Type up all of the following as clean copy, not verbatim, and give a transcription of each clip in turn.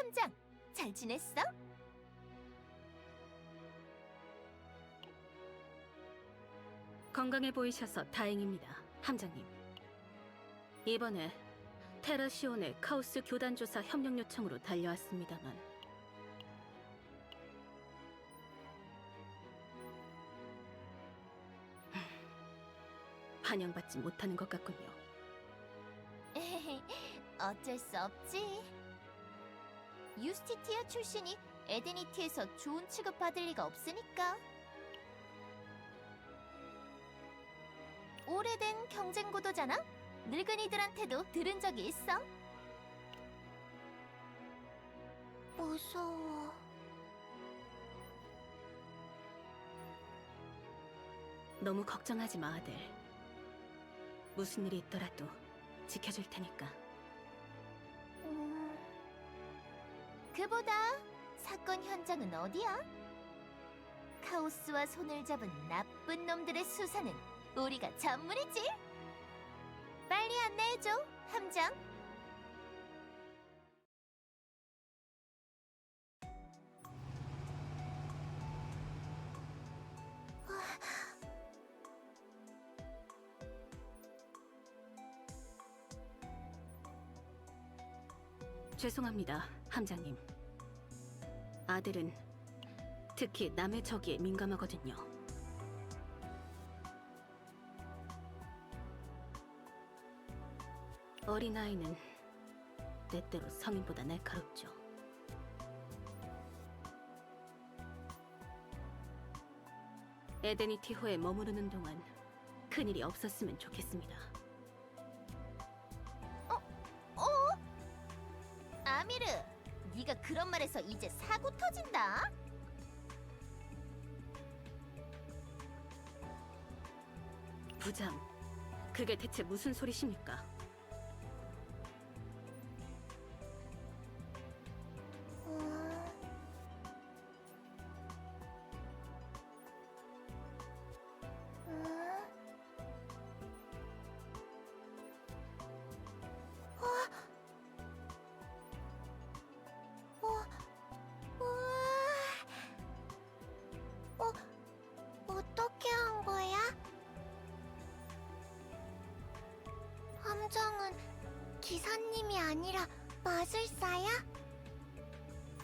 함장, 잘 지냈어? 건강해 보이셔서 다행입니다, 함장님. 이번에 테라시온의 카오스 교단조사 협력 요청으로 달려왔습니다만 반영받지 못하는 것 같군요. 어쩔 수 없지. 유스티티아 출신이 에데니티에서 좋은 취급받을 리가 없으니까. 오래된 경쟁 구도잖아? 늙은이들한테도 들은 적이 있어. 무서워. 너무 걱정하지 마, 아들. 무슨 일이 있더라도 지켜줄 테니까. 그보다 사건 현장은 어디야? 카오스와 손을 잡은 나쁜 놈들의 수사는 우리가 전문이지. 빨리 안내해줘, 함장. 죄송합니다, 함장님. 아들은 특히 남의 적이에 민감하거든요. 어린아이는 때때로 성인보다 날카롭죠. 에데니티호에 머무르는 동안 큰일이 없었으면 좋겠습니다. 아미르, 네가 그런 말해서 이제 사고 터진다. 부장, 그게 대체 무슨 소리십니까? 어떻게 한 거야? 함정은 기사님이 아니라 마술사야?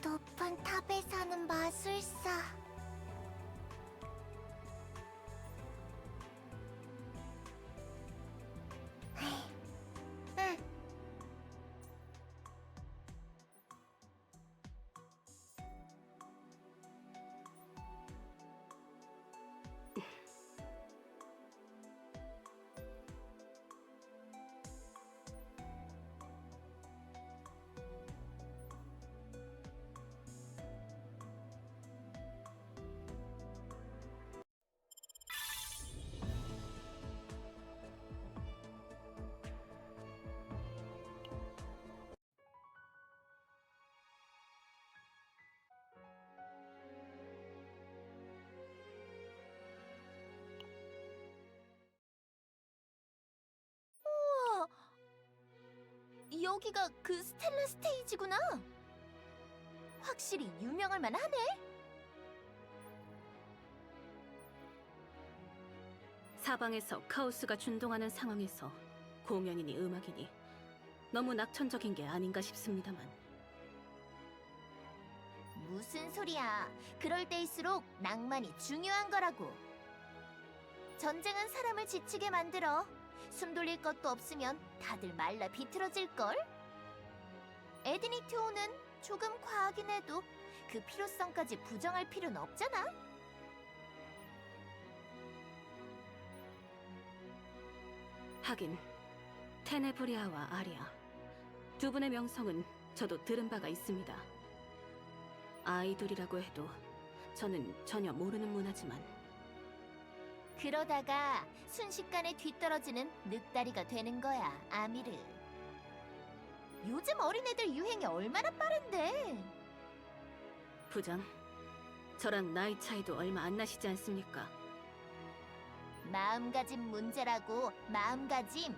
높은 탑에 사는 마술사. 응. 우와, 여기가 그 스텔라 스테이지구나. 확실히 유명할 만하네. 사방에서 카오스가 준동하는 상황에서 공연이니 음악이니 너무 낙천적인 게 아닌가 싶습니다만. 무슨 소리야. 그럴 때일수록 낭만이 중요한 거라고. 전쟁은 사람을 지치게 만들어. 숨 돌릴 것도 없으면 다들 말라 비틀어질걸? 에드니티오는 조금 과하긴 해도 그 필요성까지 부정할 필요는 없잖아. 하긴 테네브리아와 아리아 두 분의 명성은 저도 들은 바가 있습니다. 아이돌이라고 해도 저는 전혀 모르는 문화지만 그러다가 순식간에 뒤떨어지는 늑다리가 되는 거야, 아미르. 요즘 어린애들 유행이 얼마나 빠른데. 부장, 저랑 나이 차이도 얼마 안 나시지 않습니까? 마음가짐 문제라고, 마음가짐.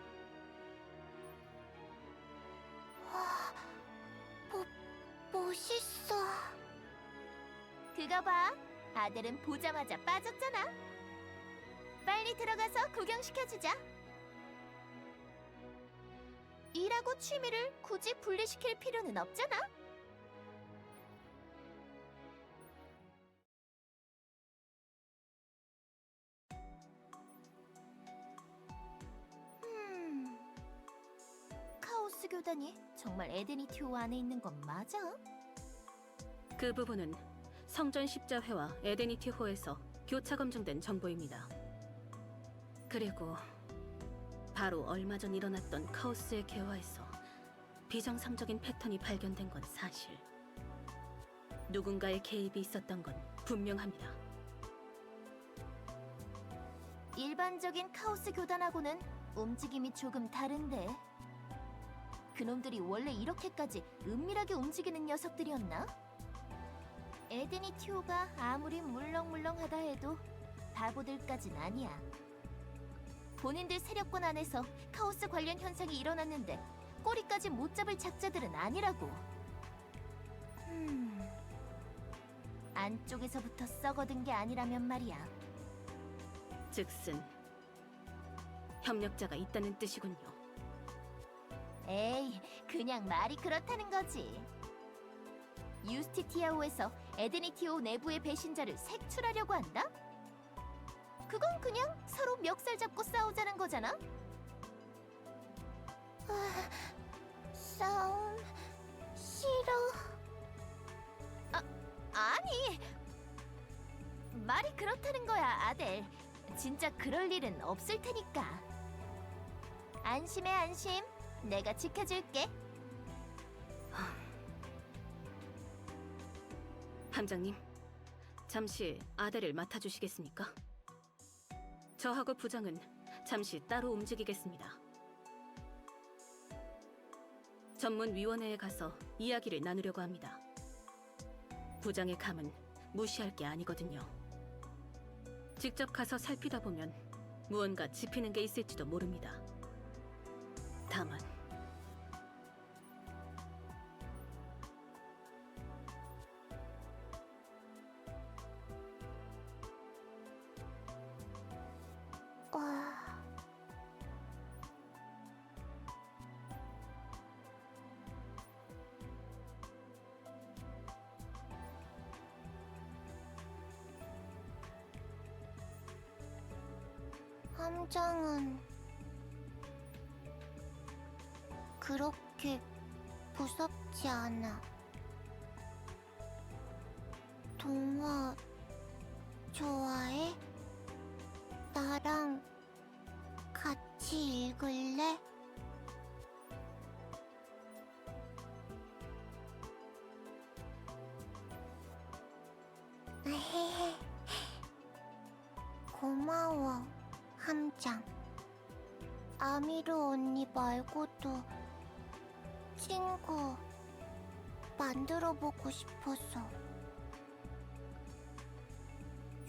그거 봐. 아델은 보자마자 빠졌잖아. 빨리 들어가서 구경시켜주자. 일하고 취미를 굳이 분리시킬 필요는 없잖아. 카오스 교단이 정말 에데니티오 안에 있는 건 맞아? 그 부분은 성전 십자회와 에데니티호에서 교차 검증된 정보입니다. 그리고 바로 얼마 전 일어났던 카오스의 개화에서 비정상적인 패턴이 발견된 건 사실. 누군가의 개입이 있었던 건 분명합니다. 일반적인 카오스 교단하고는 움직임이 조금 다른데. 그놈들이 원래 이렇게까지 은밀하게 움직이는 녀석들이었나? 에데니티오가 아무리 물렁물렁하다 해도 바보들까진 아니야. 본인들 세력권 안에서 카오스 관련 현상이 일어났는데 꼬리까지 못 잡을 작자들은 아니라고. 안쪽에서부터 썩어든 게 아니라면 말이야. 즉슨 협력자가 있다는 뜻이군요. 에이, 그냥 말이 그렇다는 거지. 유스티티아오에서 에데니티오 내부의 배신자를 색출하려고 한다? 그건 그냥 서로 멱살 잡고 싸우자는 거잖아? 싸움 싫어. 아니, 말이 그렇다는 거야, 아델. 진짜 그럴 일은 없을 테니까. 안심해, 안심. 내가 지켜줄게. 함장님, 잠시 아델을 맡아주시겠습니까? 저하고 부장은 잠시 따로 움직이겠습니다. 전문위원회에 가서 이야기를 나누려고 합니다. 부장의 감은 무시할 게 아니거든요. 직접 가서 살피다 보면 무언가 짚히는 게 있을지도 모릅니다. 다만 함장은 그렇게 무섭지 않아. 동화 좋아해? 나랑 같이 읽을래? 고마워, 함장. 아미르 언니 말고도 친구 만들어보고 싶어서.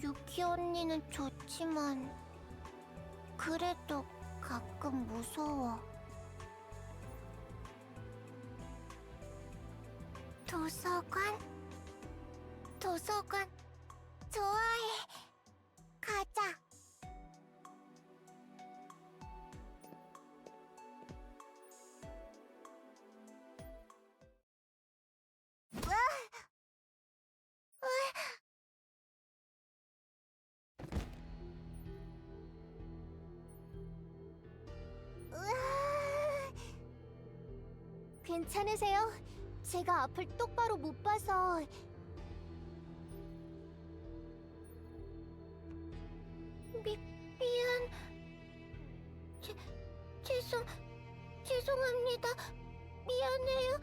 유키 언니는 좋지만 그래도 가끔 무서워. 도서관? 도서관 좋아해. 가자. 괜찮으세요? 제가 앞을 똑바로 못 봐서. 미안. 죄송합니다. 미안해요.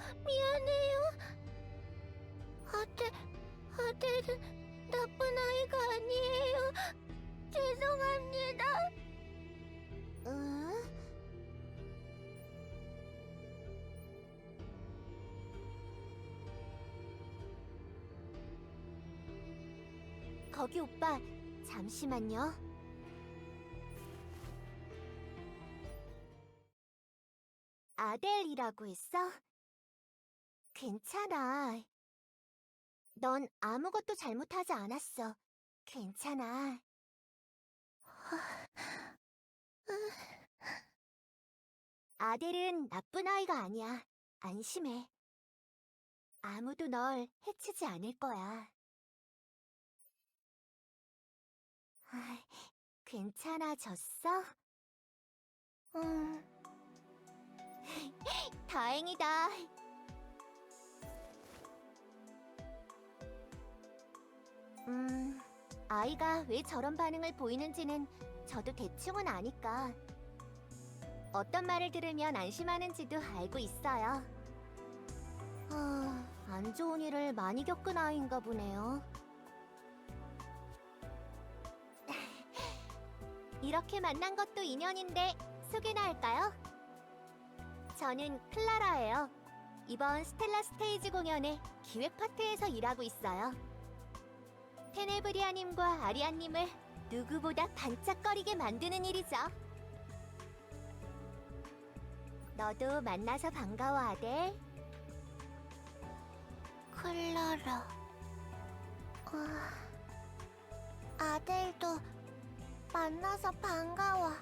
아델은 나쁜 아이가 아니에요. 죄송합니다. 거기 오빠, 잠시만요. 아델이라고 했어? 괜찮아. 넌 아무것도 잘못하지 않았어. 괜찮아. 아델은 나쁜 아이가 아니야. 안심해. 아무도 널 해치지 않을 거야. 아, 괜찮아졌어? 음, 다행이다. 아이가 왜 저런 반응을 보이는지는 저도 대충은 아니까. 어떤 말을 들으면 안심하는지도 알고 있어요. 안 좋은 일을 많이 겪은 아이인가 보네요. 이렇게 만난 것도 인연인데 소개나 할까요? 저는 클라라예요. 이번 스텔라 스테이지 공연의 기획 파트에서 일하고 있어요. 테네브리아님과 아리아님을 누구보다 반짝거리게 만드는 일이죠. 너도 만나서 반가워, 아델. 클라라. 아델도 만나서 반가워.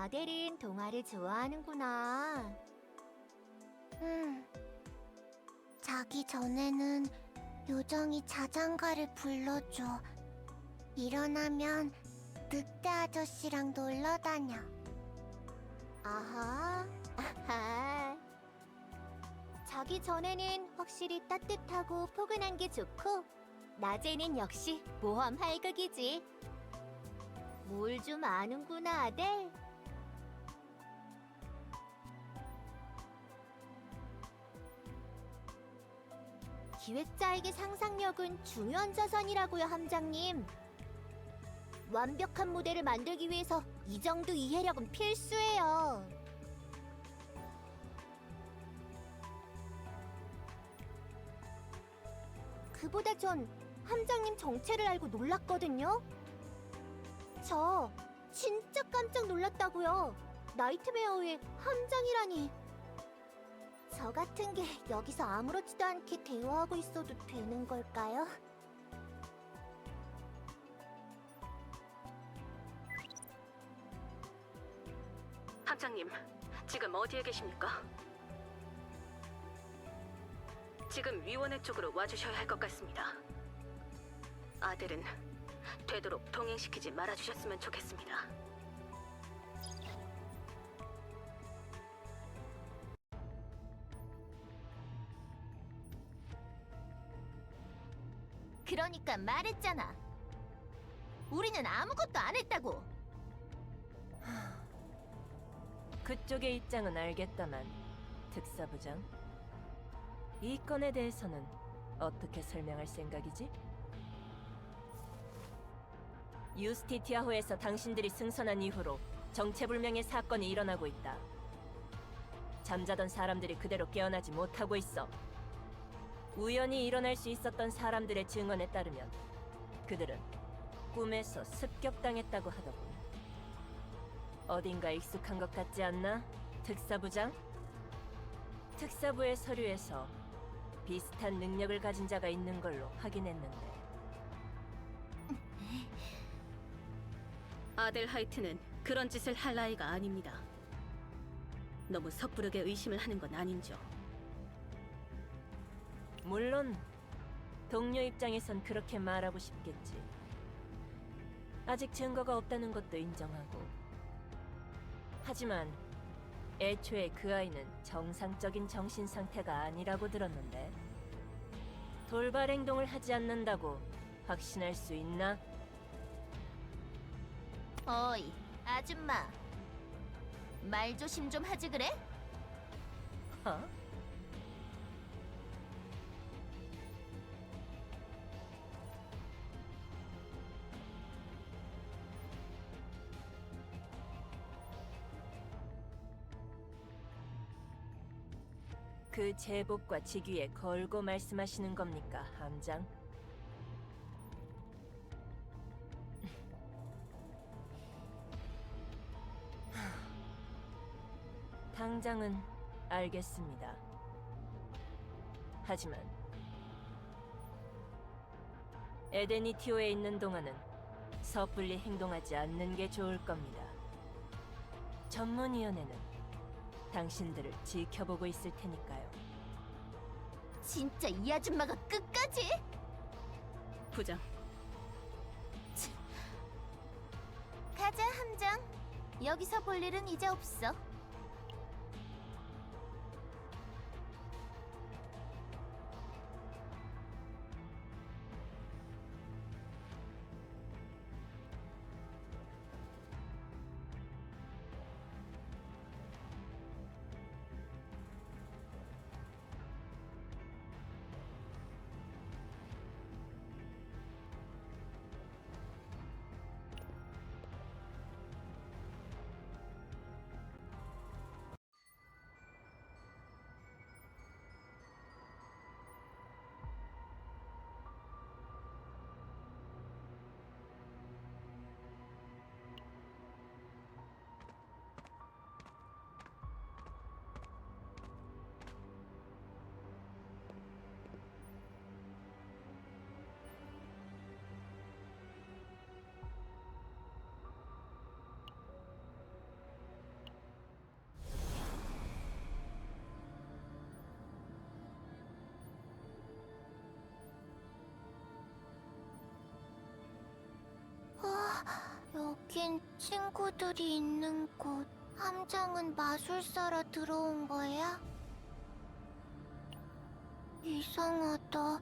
아델인 동화를 좋아하는구나. 자기 전에는 요정이 자장가를 불러줘. 일어나면 늑대 아저씨랑 놀러 다녀. 아하, 아하. 자기 전에는 확실히 따뜻하고 포근한 게 좋고, 낮에는 역시 모험 활극이지. 뭘 좀 아는구나, 아델. 기획자에게 상상력은 중요한 자산이라고요, 함장님. 완벽한 무대를 만들기 위해서 이 정도 이해력은 필수예요. 그보다 전 함장님 정체를 알고 놀랐거든요. 저 진짜 깜짝 놀랐다고요. 나이트메어의 함장이라니. 저 같은 게 여기서 아무렇지도 않게 대화하고 있어도 되는 걸까요? 함장님, 지금 어디에 계십니까? 지금 위원회 쪽으로 와주셔야 할 것 같습니다. 아델은 되도록 동행시키지 말아주셨으면 좋겠습니다. 그러니까 말했잖아. 우리는 아무것도 안 했다고. 그쪽의 입장은 알겠다만, 특사부장. 이 건에 대해서는 어떻게 설명할 생각이지? 유스티티아호에서 당신들이 승선한 이후로 정체불명의 사건이 일어나고 있다. 잠자던 사람들이 그대로 깨어나지 못하고 있어. 우연히 일어날 수 있었던 사람들의 증언에 따르면 그들은 꿈에서 습격당했다고 하더군. 어딘가 익숙한 것 같지 않나, 특사부장? 특사부의 서류에서 비슷한 능력을 가진 자가 있는 걸로 확인했는데. 아델 하이트는 그런 짓을 할 나이가 아닙니다. 너무 섣부르게 의심을 하는 건 아닌죠. 물론 동료 입장에선 그렇게 말하고 싶겠지. 아직 증거가 없다는 것도 인정하고. 하지만 애초에 그 아이는 정상적인 정신 상태가 아니라고 들었는데, 돌발 행동을 하지 않는다고 확신할 수 있나? 어이, 아줌마. 말 조심 좀 하지 그래? 어? 그 제복과 직위에 걸고 말씀하시는 겁니까, 함장? 당장은 알겠습니다. 하지만 에데니티오에 있는 동안은 섣불리 행동하지 않는 게 좋을 겁니다. 전문위원회는 당신들을 지켜보고 있을 테니까요. 진짜 이 아줌마가 끝까지? 부장, 가자, 함장. 여기서 볼 일은 이제 없어. 여긴 친구들이 있는 곳. 함장은 마술사라 들어온 거야? 이상하다.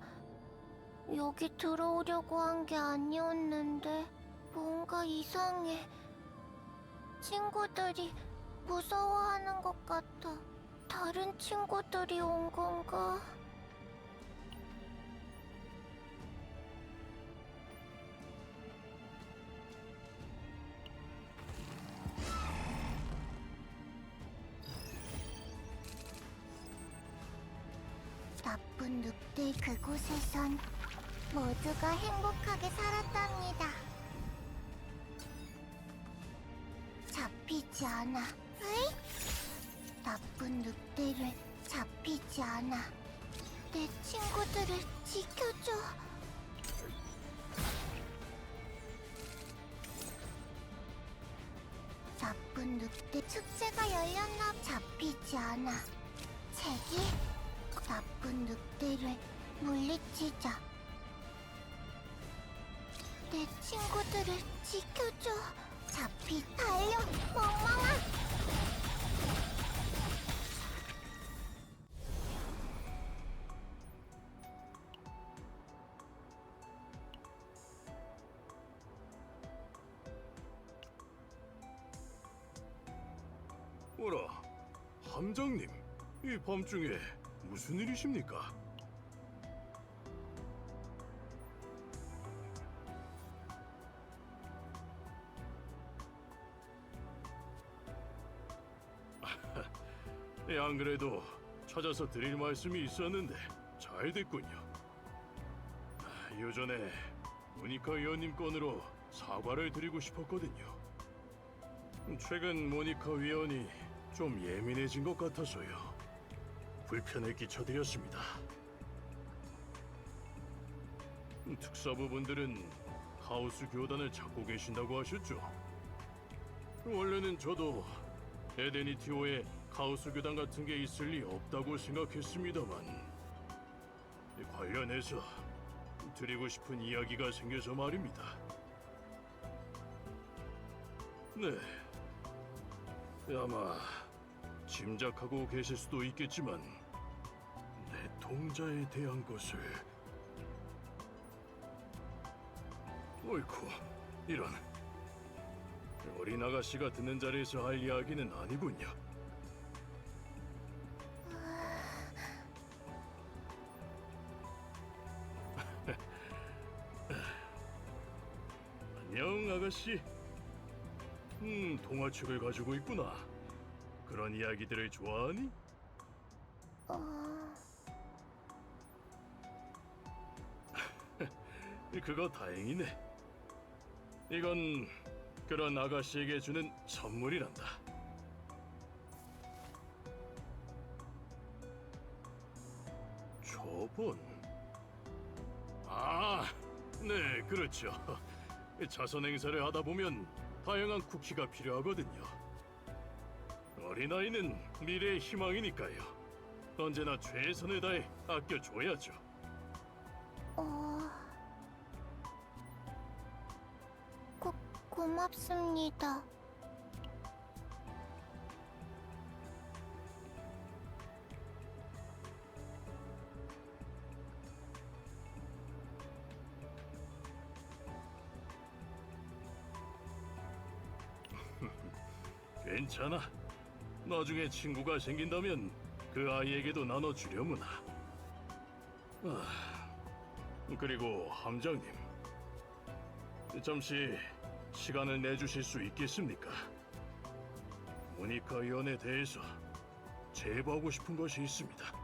여기 들어오려고 한 게 아니었는데 뭔가 이상해. 친구들이 무서워하는 것 같아. 다른 친구들이 온 건가? 나쁜 늑대 그곳에선 모두가 행복하게 살았답니다. 잡히지 않아. 으이? 나쁜 늑대를 잡히지 않아. 내 친구들을 지켜줘. 나쁜 늑대 축제가 열렸나? 잡히지 않아. 책이 나쁜 늑대를 물리치자. 내 친구들을 지켜줘. 달려, 멍멍아! 어라, 함장님, 이 밤중에 무슨 일이십니까? 안 그래도 찾아서 드릴 말씀이 있었는데 잘 됐군요. 요전에 모니카 위원님 건으로 사과를 드리고 싶었거든요. 최근 모니카 위원이 좀 예민해진 것 같아서요. 불편을 끼쳐드렸습니다. 특사부분들은 하우스 교단을 찾고 계신다고 하셨죠? 원래는 저도 에데니티오에 카오스 교단 같은 게 있을 리 없다고 생각했습니다만 관련해서 드리고 싶은 이야기가 생겨서 말입니다. 네, 아마 짐작하고 계실 수도 있겠지만 내 동자에 대한 것을... 어이쿠, 이런... 어린 아가씨가 듣는 자리에서 할 이야기는 아니군요. 안녕, 아가씨. 동화책을 가지고 있구나. 그런 이야기들을 좋아하니? 그거 다행이네. 이건 그런 아가씨에게 주는 선물이란다. 초본? 아, 네, 그렇죠. 자선 행사를 하다 보면 다양한 쿠키가 필요하거든요. 어린아이는 미래의 희망이니까요. 언제나 최선을 다해 아껴줘야죠. 고맙습니다. 괜찮아. 나중에 친구가 생긴다면 그 아이에게도 나눠주려무나. 그리고 함장님, 잠시 시간을 내주실 수 있겠습니까? 모니카 위원에 대해서 제보하고 싶은 것이 있습니다.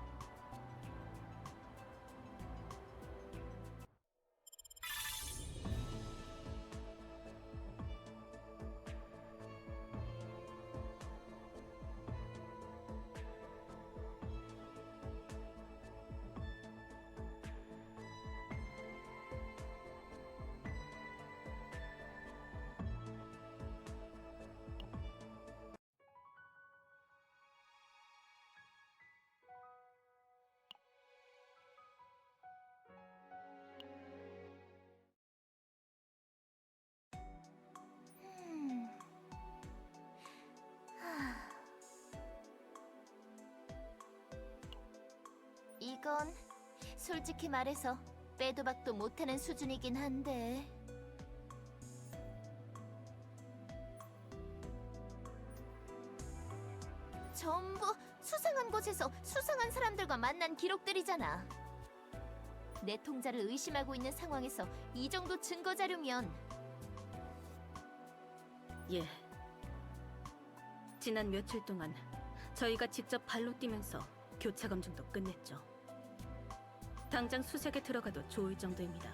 솔직히 말해서 빼도 박도 못하는 수준이긴 한데. 전부 수상한 곳에서 수상한 사람들과 만난 기록들이잖아. 내 통자를 의심하고 있는 상황에서 이 정도 증거 자료면 예. 지난 며칠 동안 저희가 직접 발로 뛰면서 교차 검증도 끝냈죠. 당장 수색에 들어가도 좋을 정도입니다.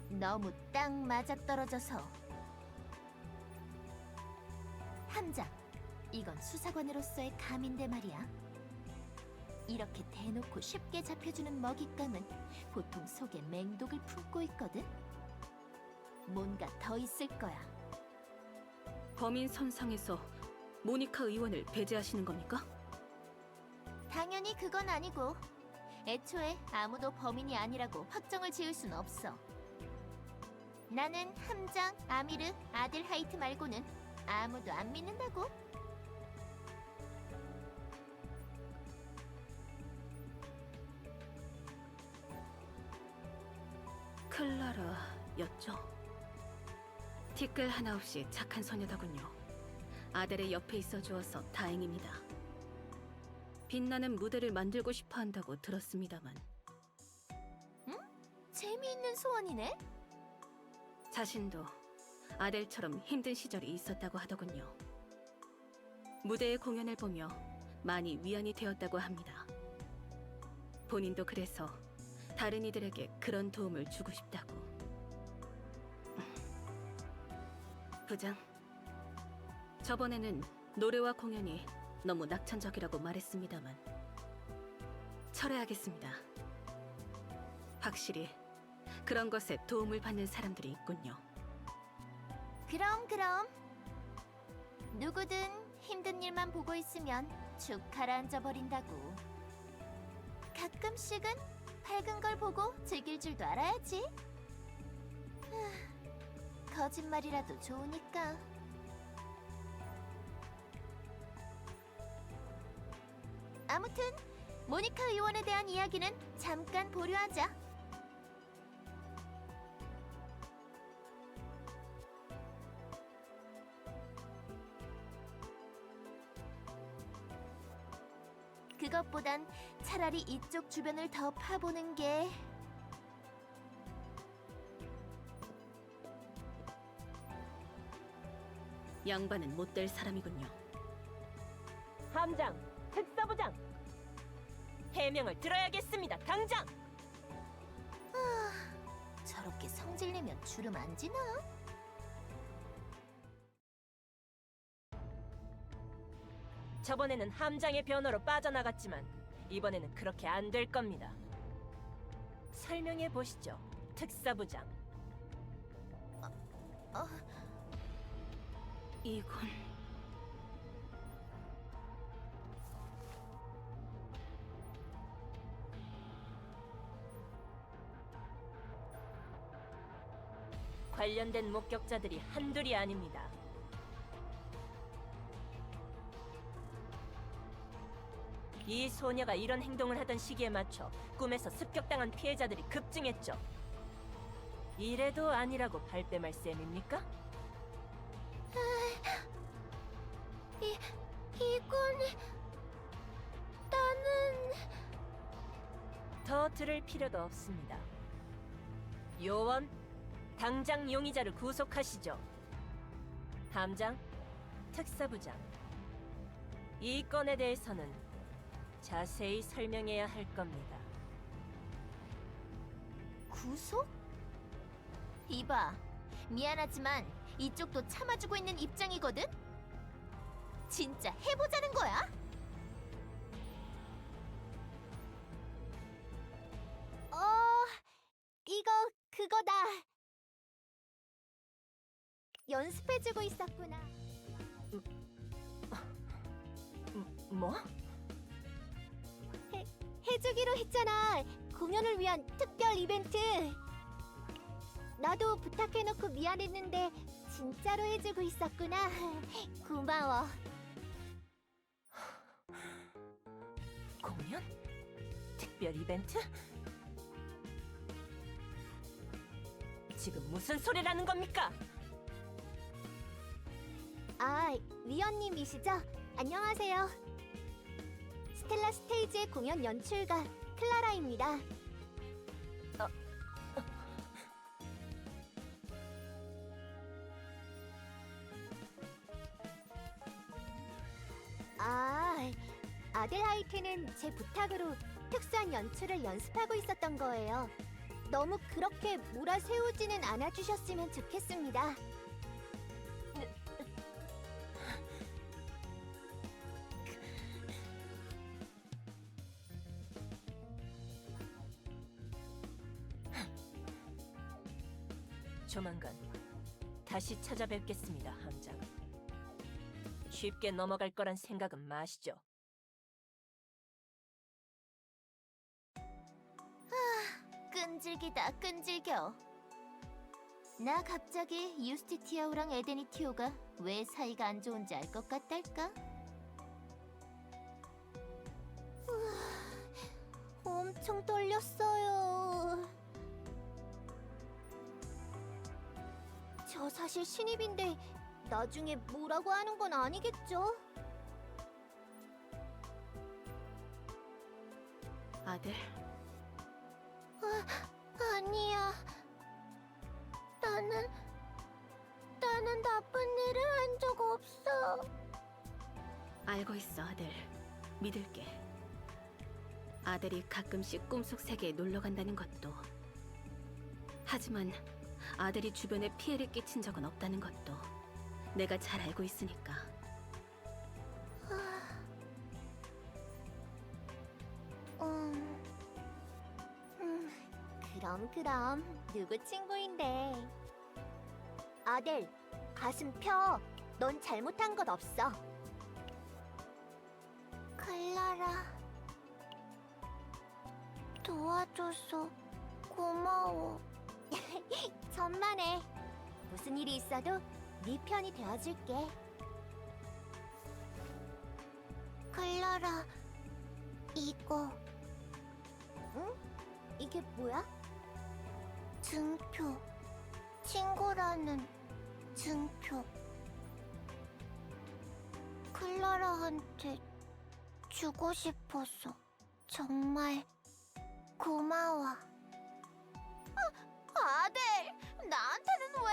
너무 딱 맞아떨어져서. 함장, 이건 수사관으로서의 감인데 말이야. 이렇게 대놓고 쉽게 잡혀주는 먹잇감은 보통 속에 맹독을 품고 있거든. 뭔가 더 있을 거야. 범인 선상에서 모니카 의원을 배제하시는 겁니까? 당연히 그건 아니고 애초에 아무도 범인이 아니라고 확정을 지을 순 없어. 나는 함장, 아미르, 아들 하이트 말고는 아무도 안 믿는다고. 클라라였죠. 티끌 하나 없이 착한 소녀더군요. 아델의 옆에 있어 주어서 다행입니다. 빛나는 무대를 만들고 싶어 한다고 들었습니다만 재미있는 소원이네. 자신도 아델처럼 힘든 시절이 있었다고 하더군요. 무대의 공연을 보며 많이 위안이 되었다고 합니다. 본인도 그래서 다른 이들에게 그런 도움을 주고 싶다고. 부장, 저번에는 노래와 공연이 너무 낙천적이라고 말했습니다만 철회하겠습니다. 확실히 그런 것에 도움을 받는 사람들이 있군요. 그럼 누구든 힘든 일만 보고 있으면 축 가라앉아 버린다고. 가끔씩은 밝은 걸 보고 즐길 줄도 알아야지. 거짓말이라도 좋으니까. 아무튼 모니카 의원에 대한 이야기는 잠깐 보류하자. 그것보단 차라리 이쪽 주변을 더 파보는 게. 양반은 못 될 사람이군요. 함장, 특사부장! 해명을 들어야겠습니다, 당장! 저렇게 성질내면 주름 안 지나? 저번에는 함장의 변호로 빠져나갔지만 이번에는 그렇게 안 될 겁니다. 설명해 보시죠, 특사부장. 이건 관련된 목격자들이 한둘이 아닙니다. 이 소녀가 이런 행동을 하던 시기에 맞춰 꿈에서 습격당한 피해자들이 급증했죠. 이래도 아니라고 발뺌할 셈입니까? 이건 나는 더 들을 필요도 없습니다. 요원, 당장 용의자를 구속하시죠. 함장, 특사부장. 이 건에 대해서는 자세히 설명해야 할 겁니다. 구속? 이봐, 미안하지만 이쪽도 참아주고 있는 입장이거든? 진짜 해보자는 거야? 이거 그거다. 연습해주고 있었구나. 뭐? 해주기로 했잖아. 공연을 위한 특별 이벤트. 나도 부탁해놓고 미안했는데 진짜로 해주고 있었구나. 고마워. 공연? 특별 이벤트? 지금 무슨 소리라는 겁니까? 아, 위원님이시죠? 안녕하세요. 스텔라 스테이지의 공연 연출가 클라라입니다. 아델하이트는 제 부탁으로 특수한 연출을 연습하고 있었던 거예요. 너무 그렇게 몰아세우지는 않아주셨으면 좋겠습니다. 조만간 다시 찾아뵙겠습니다, 함장. 쉽게 넘어갈 거란 생각은 마시죠. 끈질기다 끈질겨. 나 갑자기 유스티티아오랑 에데니티오가 왜 사이가 안 좋은지 알 것 같달까? 엄청 떨렸어요. 저 사실 신입인데 나중에 뭐라고 하는 건 아니겠죠? 아델, 아니야. 나는 나쁜 일을 한 적 없어. 알고 있어, 아델. 믿을게. 아델이 가끔씩 꿈속 세계에 놀러 간다는 것도. 하지만 아델이 주변에 피해를 끼친 적은 없다는 것도 내가 잘 알고 있으니까. 그럼 누구 친구인데? 아델, 가슴 펴. 넌 잘못한 것 없어. 클라라, 도와줘서 고마워. 천만에. 무슨 일이 있어도 네 편이 되어줄게. 클라라, 이거. 응? 이게 뭐야? 증표. 친구라는 증표. 클라라한테 주고 싶어서 정말 고마워. 아델, 나한테는 왜?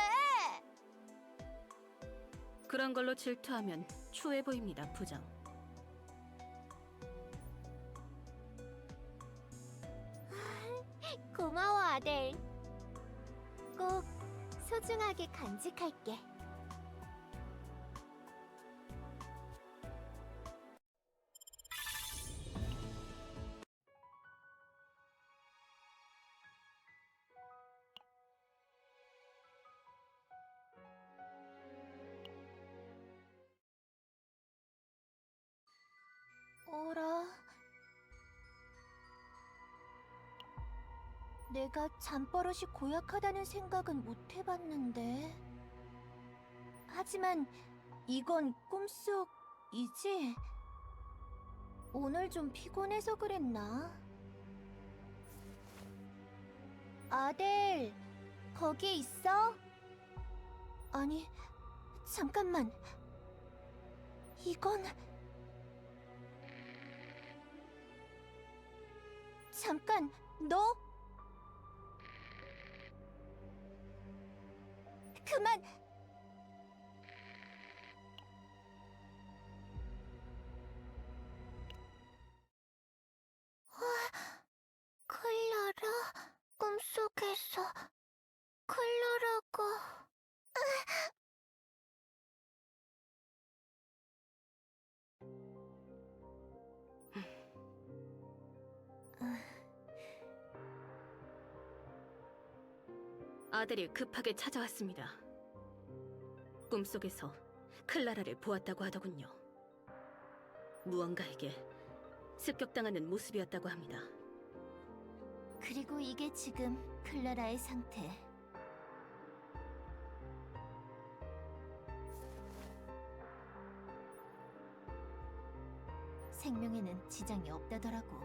그런 걸로 질투하면 추해 보입니다, 부장. 고마워, 아델. 꼭 소중하게 간직할게. 어라? 내가 잠버릇이 고약하다는 생각은 못 해봤는데. 하지만 이건 꿈속이지? 오늘 좀 피곤해서 그랬나? 아델, 거기 있어? 아니, 잠깐만. 이건... 잠깐, 너? 그만! 클라라? 꿈속에서 클라라가... 아델이 급하게 찾아왔습니다. 꿈속에서 클라라를 보았다고 하더군요. 무언가에게 습격당하는 모습이었다고 합니다. 그리고 이게 지금 클라라의 상태. 생명에는 지장이 없다더라고.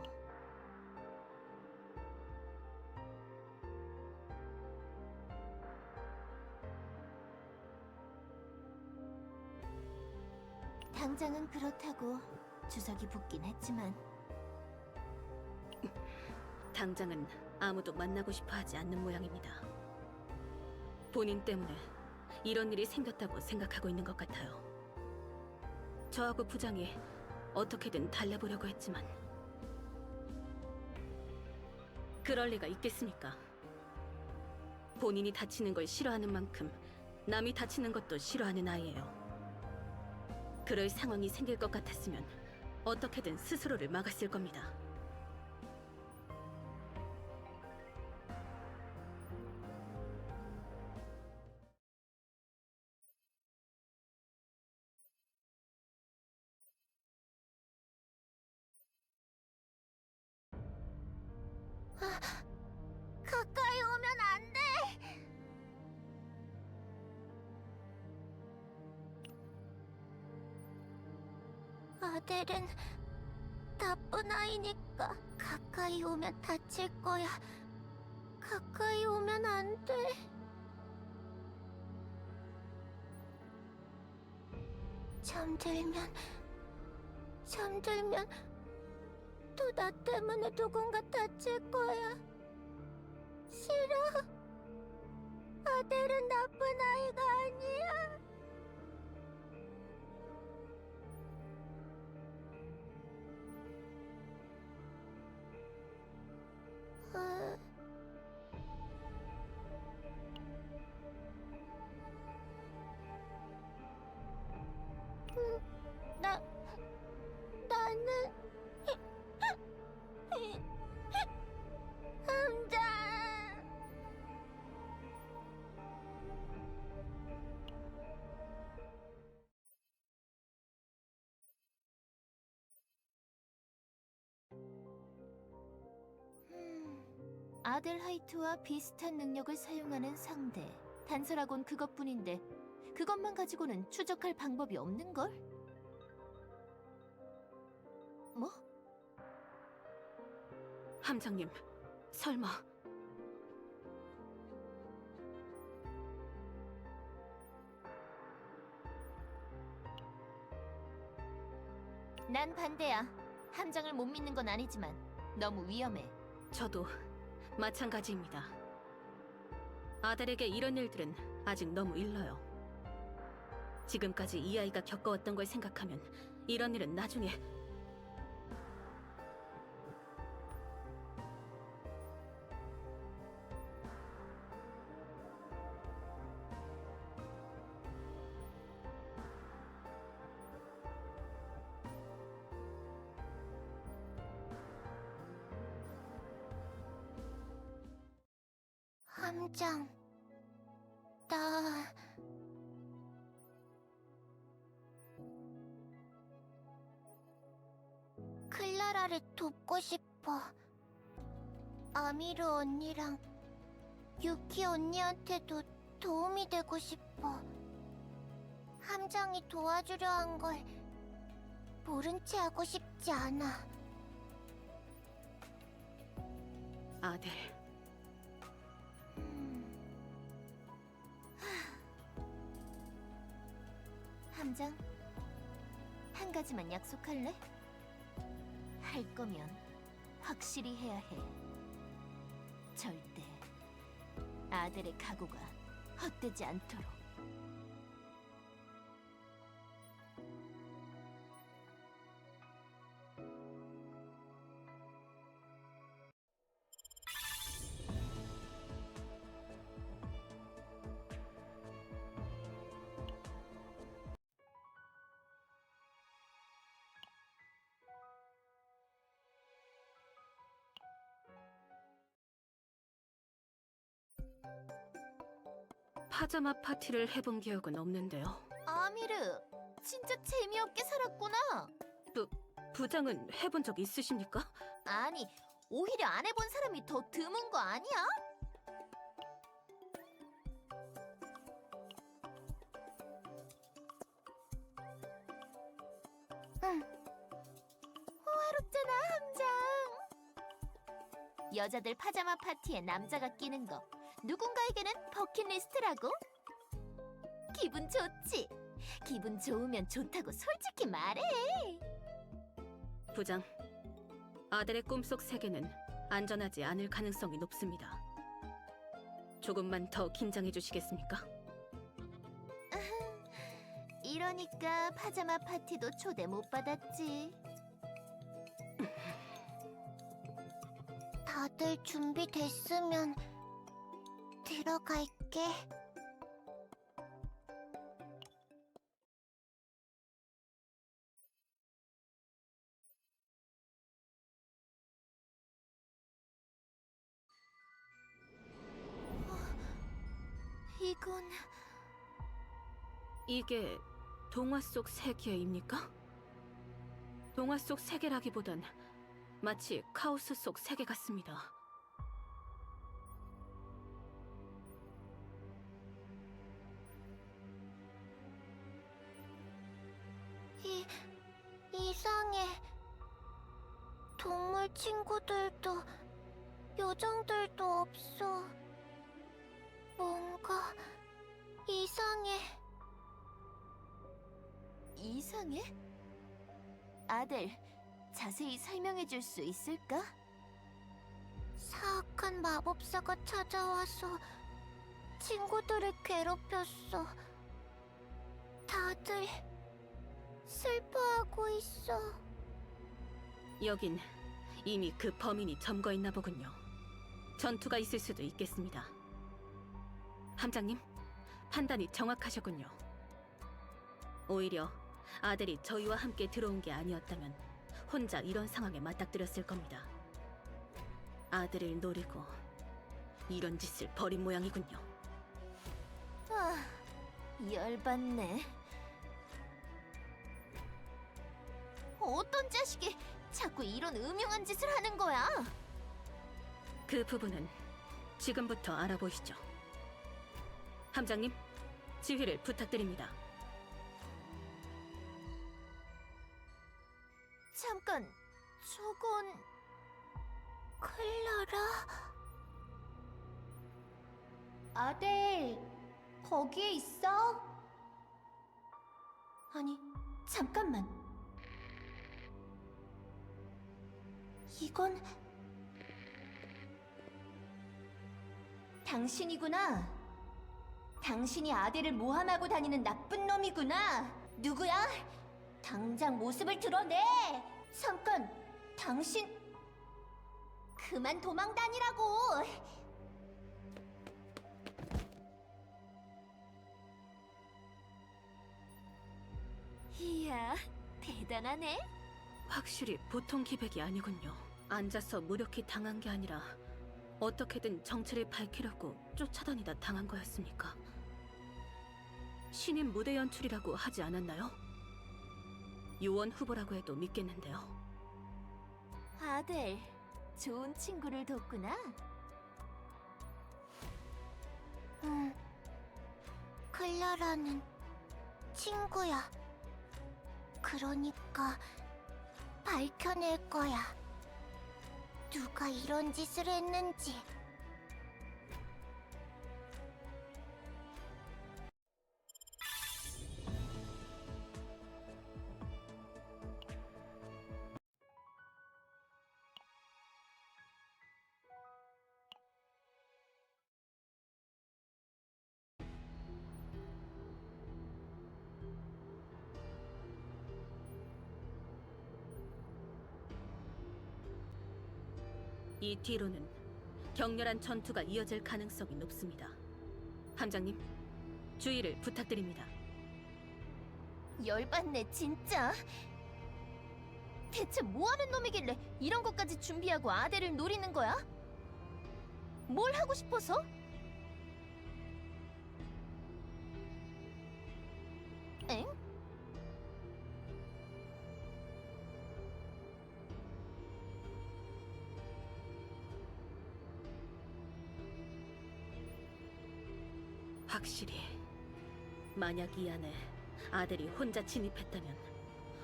당장은 그렇다고 주석이 붙긴 했지만 당장은 아무도 만나고 싶어 하지 않는 모양입니다. 본인 때문에 이런 일이 생겼다고 생각하고 있는 것 같아요. 저하고 부장이 어떻게든 달래보려고 했지만 그럴 리가 있겠습니까? 본인이 다치는 걸 싫어하는 만큼 남이 다치는 것도 싫어하는 아이예요. 그럴 상황이 생길 것 같았으면 어떻게든 스스로를 막았을 겁니다. 가까이 오면 안 돼. 아델은 나쁜 아이니까 가까이 오면 다칠 거야. 가까이 오면 안 돼. 잠들면 또 나 때문에 누군가 다칠 거야. 싫어. 아델은 나쁜 아이가 아니야. 나는 함장. 아델 하이트와 비슷한 능력을 사용하는 상대. 단서라곤 그것뿐인데 그것만 가지고는 추적할 방법이 없는걸? 뭐? 함장님, 설마... 난 반대야. 함장을 못 믿는 건 아니지만 너무 위험해. 저도 마찬가지입니다. 아델에게 이런 일들은 아직 너무 일러요. 지금까지 이 아이가 겪어왔던 걸 생각하면 이런 일은 나중에... 함장, 나... 클라라를 돕고 싶어. 아미르 언니랑 유키 언니한테도 도움이 되고 싶어. 함장이 도와주려 한 걸 모른 채 하고 싶지 않아. 아델... 함장, 한 가지만 약속할래? 할 거면 확실히 해야 해. 절대 아델의 각오가 헛되지 않도록. 파자마 파티를 해본 기억은 없는데요. 아미르, 진짜 재미없게 살았구나. 부장은 해본 적 있으십니까? 아니, 오히려 안 해본 사람이 더 드문 거 아니야? 응. 여자들 파자마 파티에 남자가 끼는 거 누군가에게는 버킷리스트라고? 기분 좋지? 기분 좋으면 좋다고 솔직히 말해. 부장, 아델의 꿈속 세계는 안전하지 않을 가능성이 높습니다. 조금만 더 긴장해 주시겠습니까? 이러니까 파자마 파티도 초대 못 받았지. 다들 준비됐으면 들어갈게. 이건 이게 동화 속 세계입니까? 동화 속 세계라기보단 마치 카오스 속 세계 같습니다. 이상해. 동물 친구들도 요정들도 없어. 뭔가 이상해. 이상해? 아들, 자세히 설명해 줄 수 있을까? 사악한 마법사가 찾아와서 친구들을 괴롭혔어. 다들 슬퍼하고 있어. 여긴 이미 그 범인이 점거했나 보군요. 전투가 있을 수도 있겠습니다. 함장님, 판단이 정확하셨군요. 오히려 아들이 저희와 함께 들어온 게 아니었다면 혼자 이런 상황에 맞닥뜨렸을 겁니다. 아들을 노리고 이런 짓을 벌인 모양이군요. 아, 열받네. 어떤 자식이 자꾸 이런 음흉한 짓을 하는 거야? 그 부분은 지금부터 알아보시죠. 함장님, 지휘를 부탁드립니다. 잠깐, 저건 클라라? 아델, 거기에 있어? 아니, 잠깐만. 이건 당신이구나. 당신이 아델을 모함하고 다니는 나쁜 놈이구나. 누구야? 당장 모습을 드러내. 잠깐, 당신 그만 도망 다니라고. 이야, 대단하네. 확실히 보통 기백이 아니군요. 앉아서 무력히 당한 게 아니라 어떻게든 정체를 밝히려고 쫓아다니다 당한 거였습니까? 신인 무대 연출이라고 하지 않았나요? 요원 후보라고 해도 믿겠는데요. 아델, 좋은 친구를 뒀구나. 클라라는 친구야. 그러니까 밝혀낼 거야. 누가 이런 짓을 했는지. 이 뒤로는 격렬한 전투가 이어질 가능성이 높습니다. 함장님, 주의를 부탁드립니다. 열받네, 진짜. 대체 뭐하는 놈이길래 이런 것까지 준비하고 아델을 노리는 거야? 뭘 하고 싶어서? 엥? 확실히 만약 이 안에 아들이 혼자 진입했다면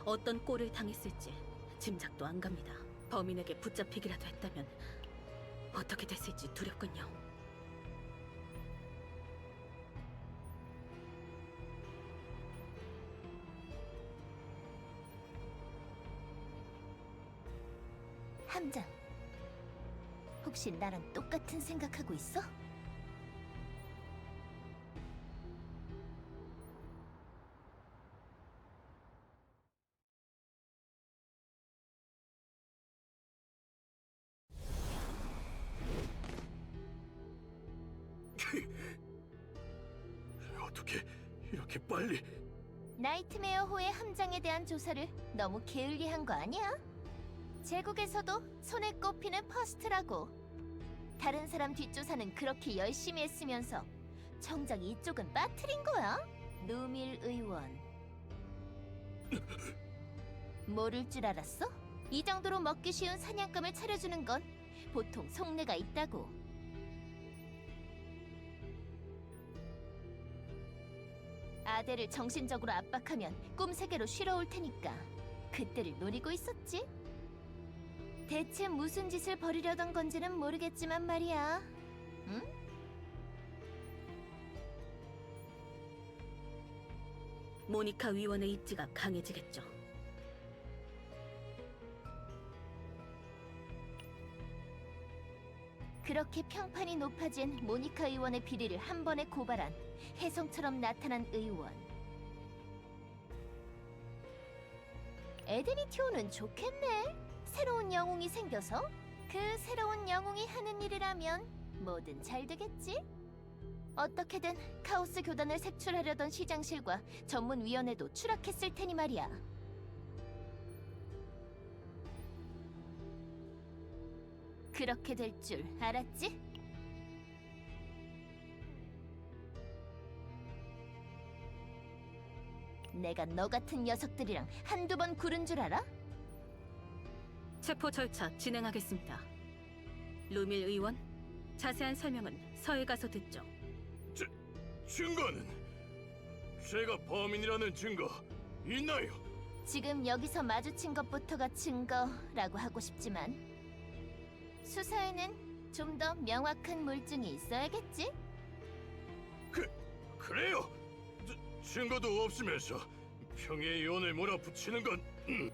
어떤 꼴을 당했을지 짐작도 안 갑니다. 범인에게 붙잡히기라도 했다면 어떻게 됐을지 두렵군요. 함장, 혹시 나랑 똑같은 생각하고 있어? 어떻게 이렇게 빨리? 나이트메어호의 함장에 대한 조사를 너무 게을리한 거 아니야? 제국에서도 손에 꼽히는 퍼스트라고. 다른 사람 뒷조사는 그렇게 열심히 했으면서 정작 이쪽은 빠뜨린 거야? 누밀 의원. 모를 줄 알았어? 이 정도로 먹기 쉬운 사냥감을 차려주는 건 보통 속내가 있다고. 아델을 정신적으로 압박하면 꿈세계로 쉬러 올 테니까 그때를 노리고 있었지. 대체 무슨 짓을 벌이려던 건지는 모르겠지만 말이야. 응? 모니카 위원의 입지가 강해지겠죠. 그렇게 평판이 높아진 모니카 의원의 비리를 한 번에 고발한 혜성처럼 나타난 의원. 에데니티오는 좋겠네. 새로운 영웅이 생겨서 그 새로운 영웅이 하는 일이라면 뭐든 잘 되겠지? 어떻게든 카오스 교단을 색출하려던 시장실과 전문위원회도 추락했을 테니 말이야. 그렇게 될 줄 알았지? 내가 너 같은 녀석들이랑 한두 번 구른 줄 알아? 체포 절차 진행하겠습니다. 루밀 의원, 자세한 설명은 서해 가서 듣죠. 증거는? 제가 범인이라는 증거 있나요? 지금 여기서 마주친 것부터가 증거라고 하고 싶지만 수사에는 좀 더 명확한 물증이 있어야겠지? 그래요? 증거도 없으면서 평의위원을 몰아붙이는 건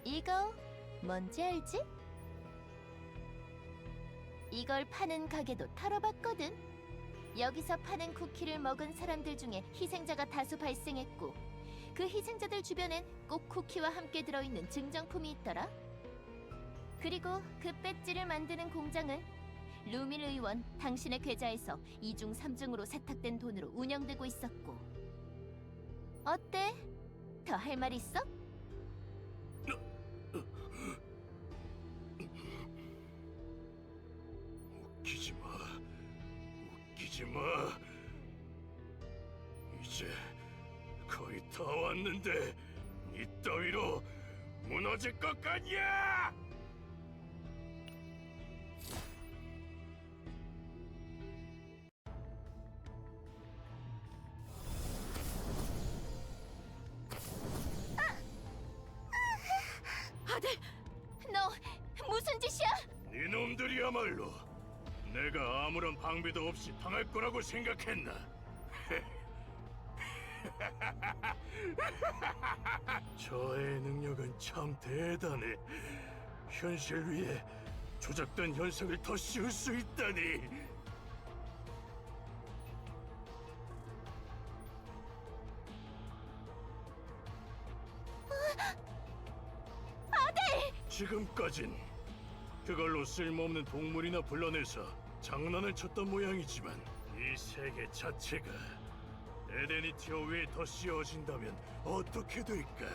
이거 뭔지 알지? 이걸 파는 가게도 털어봤거든. 여기서 파는 쿠키를 먹은 사람들 중에 희생자가 다수 발생했고 그 희생자들 주변엔 꼭 쿠키와 함께 들어있는 증정품이 있더라. 그리고 그 배지를 만드는 공장은 루밀 의원 당신의 계좌에서 2중 3중으로 세탁된 돈으로 운영되고 있었고. 어때? 더 할 말 있어? 웃기지 마. 웃기지 마. 이제 거의 다 왔는데 이 따위로 무너질 것 같냐? 아들! 너 무슨 짓이야? 이놈들이야말로 내가 아무런 방비도 없이 당할 거라고 생각했나? 저의 능력은 참 대단해. 현실 위에 조작된 현상을 더 씌울 수 있다니. 지금까진 그걸로 쓸모없는 동물이나 불러내서 장난을 쳤던 모양이지만 이 세계 자체가 에데니티어 위에 더 씌워진다면 어떻게 될까?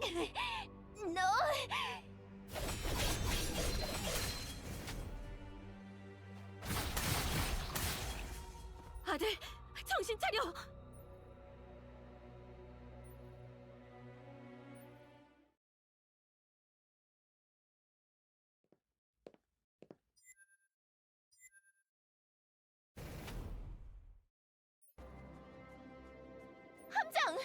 너 아들, 정신 차려! 함장!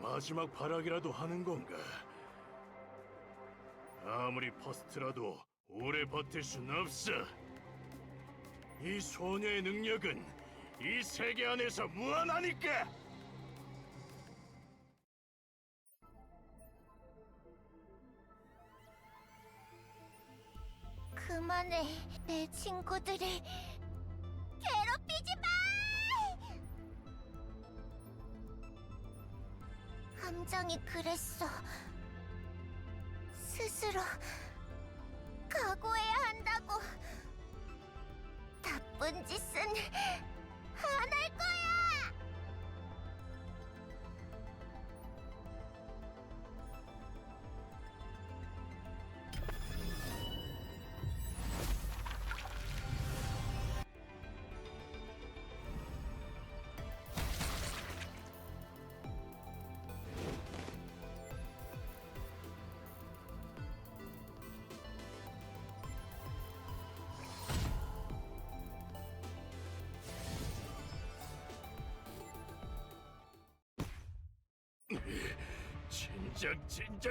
마지막 발악이라도 하는 건가? 아무리 퍼스트라도 오래 버틸 순 없어. 이 소녀의 능력은 이 세계 안에서 무한하니까. 그만해. 내 친구들을 괴롭히지 마! 함장이 그랬어. 스스로 각오해야 한다고. 나쁜 짓은 안 할 거야!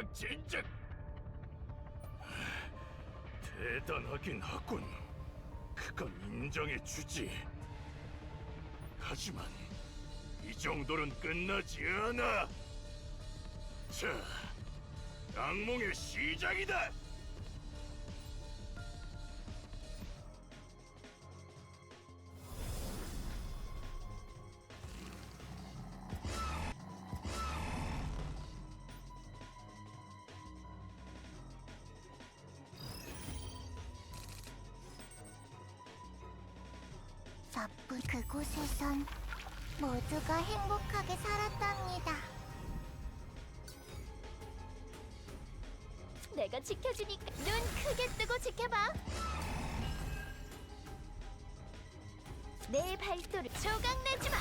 진작. 대단하긴 하군. 그건 인정해주지. 하지만 이 정도는 끝나지 않아. 자, 악몽의 시작이다. 나쁜 그곳에선 모두가 행복하게 살았답니다. 내가 지켜주니까 눈 크게 뜨고 지켜봐. 내 발도를 조각내지 마.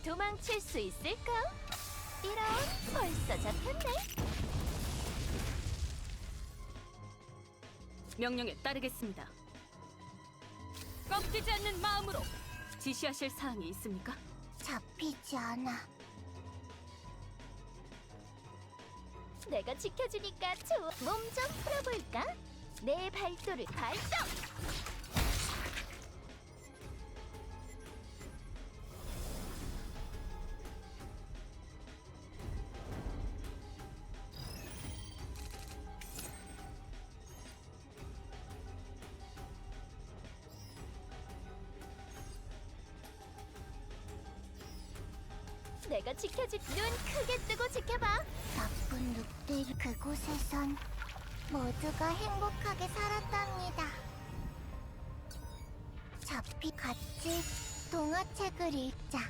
도망칠 수 있을까? 이런, 벌써 잡혔네. 명령에 따르겠습니다. 꺾이지 않는 마음으로 지시하실 사항이 있습니까? 잡히지 않아. 내가 지켜주니까 좋아. 몸 좀 풀어볼까? 내 발도를 발동! 내가 지켜줄 눈 크게 뜨고 지켜봐. 나쁜 늑대를 그곳에선 모두가 행복하게 살았답니다. 잡히 같이 동화책을 읽자.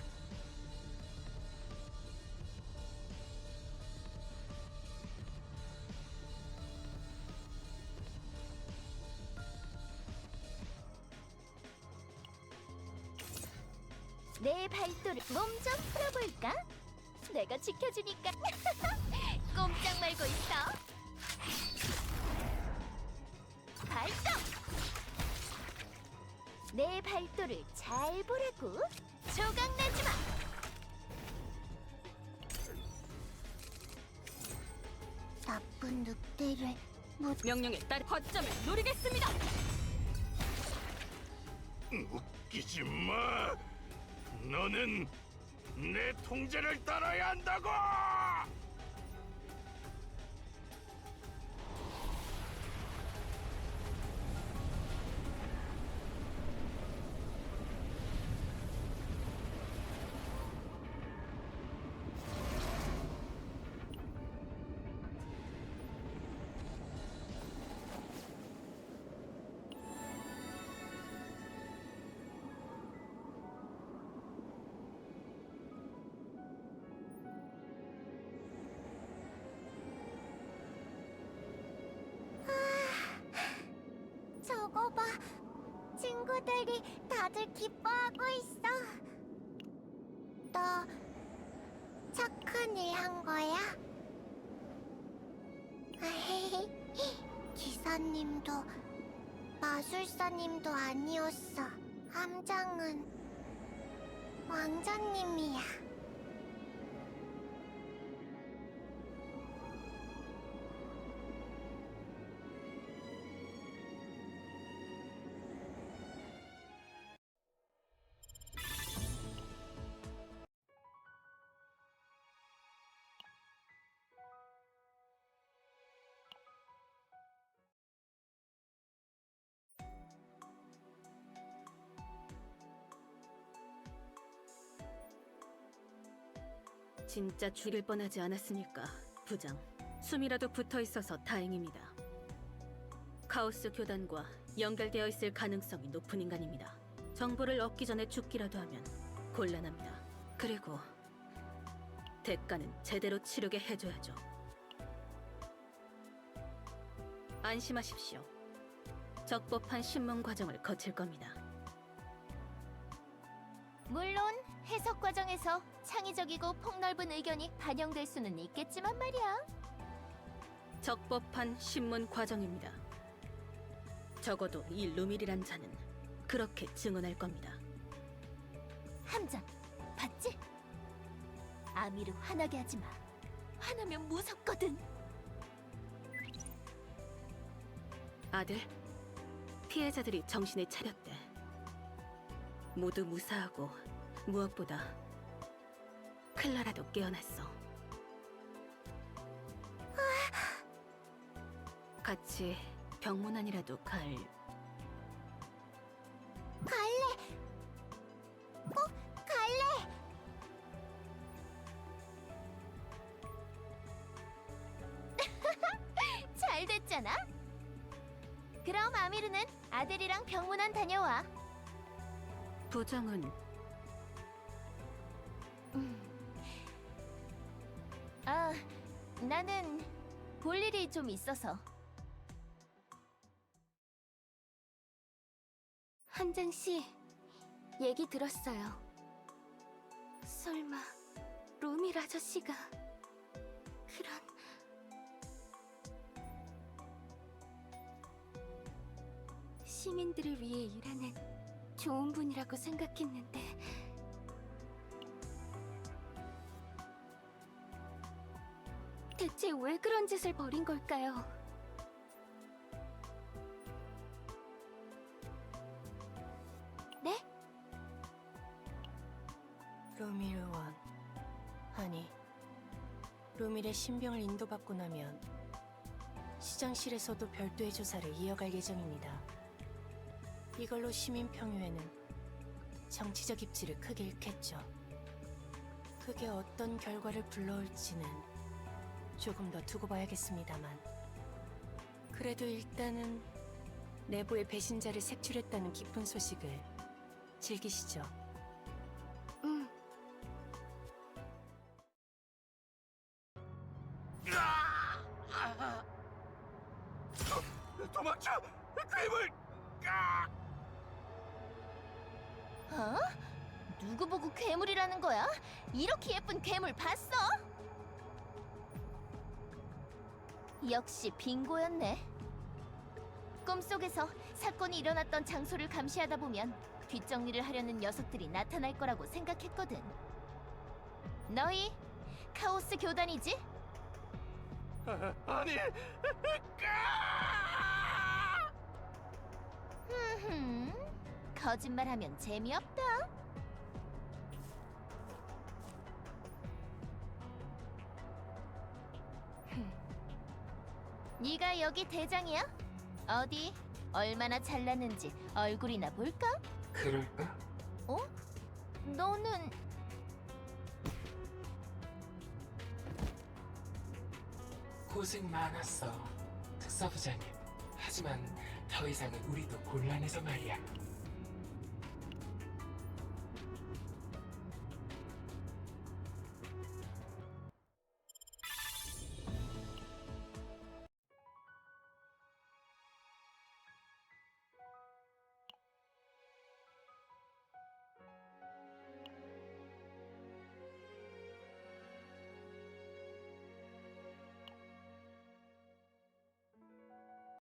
내 발도를 몸 좀 풀어볼까? 내가 지켜주니까 꼼짝 말고 있어. 발동! 내 발도를 잘 보라고. 조각내지 마. 나쁜 늑대를 명령에 따라 거점을 노리겠습니다. 웃기지 마. 너는 내 통제를 따라야 한다고. 저거 봐. 친구들이 다들 기뻐하고 있어. 너 착한 일 한 거야? 기사님도 마술사님도 아니었어. 함장은 왕자님이야. 진짜 죽일 뻔하지 않았으니까 부장, 숨이라도 붙어 있어서 다행입니다. 카오스 교단과 연결되어 있을 가능성이 높은 인간입니다. 정보를 얻기 전에 죽기라도 하면 곤란합니다. 그리고 대가는 제대로 치르게 해줘야죠. 안심하십시오. 적법한 신문 과정을 거칠 겁니다. 물론 해석 과정에서 창의적이고 폭넓은 의견이 반영될 수는 있겠지만 말이야. 적법한 신문 과정입니다. 적어도 이 루밀이란 자는 그렇게 증언할 겁니다. 함장, 봤지? 아미를 화나게 하지 마. 화나면 무섭거든. 아들, 피해자들이 정신을 차렸대. 모두 무사하고 무엇보다 클라라도 깨어났어. 같이 병문안이라도 갈... 갈래. 꼭 갈래. 잘 됐잖아. 그럼 아미르는 아들이랑 병문안 다녀와. 부장은 아, 나는 볼 일이 좀 있어서. 함장 씨, 얘기 들었어요. 설마 루밀 아저씨가 그런... 시민들을 위해 일하는 좋은 분이라고 생각했는데 대체 왜 그런 짓을 벌인 걸까요? 네? 루밀 의원, 아니, 루밀의 신병을 인도받고 나면 시장실에서도 별도의 조사를 이어갈 예정입니다. 이걸로 시민 평유에는 정치적 입지를 크게 잃겠죠. 그게 어떤 결과를 불러올지는 조금 더 두고 봐야겠습니다만, 그래도 일단은 내부의 배신자를 색출했다는 기쁜 소식을 즐기시죠. 도망쳐! 괴물! 어? 누구 보고 괴물이라는 거야? 이렇게 예쁜 괴물 봤어? 역시 빙고였네. 꿈속에서 사건이 일어났던 장소를 감시하다 보면 뒷정리를 하려는 녀석들이 나타날 거라고 생각했거든. 너희 카오스 교단이지? 아니, 거짓말하면 재미없다. 네가 여기 대장이야? 어디 얼마나 잘났는지 얼굴이나 볼까? 그럴까? 어? 너는 고생 많았어, 특사부장님. 하지만 더 이상은 우리도 곤란해서 말이야.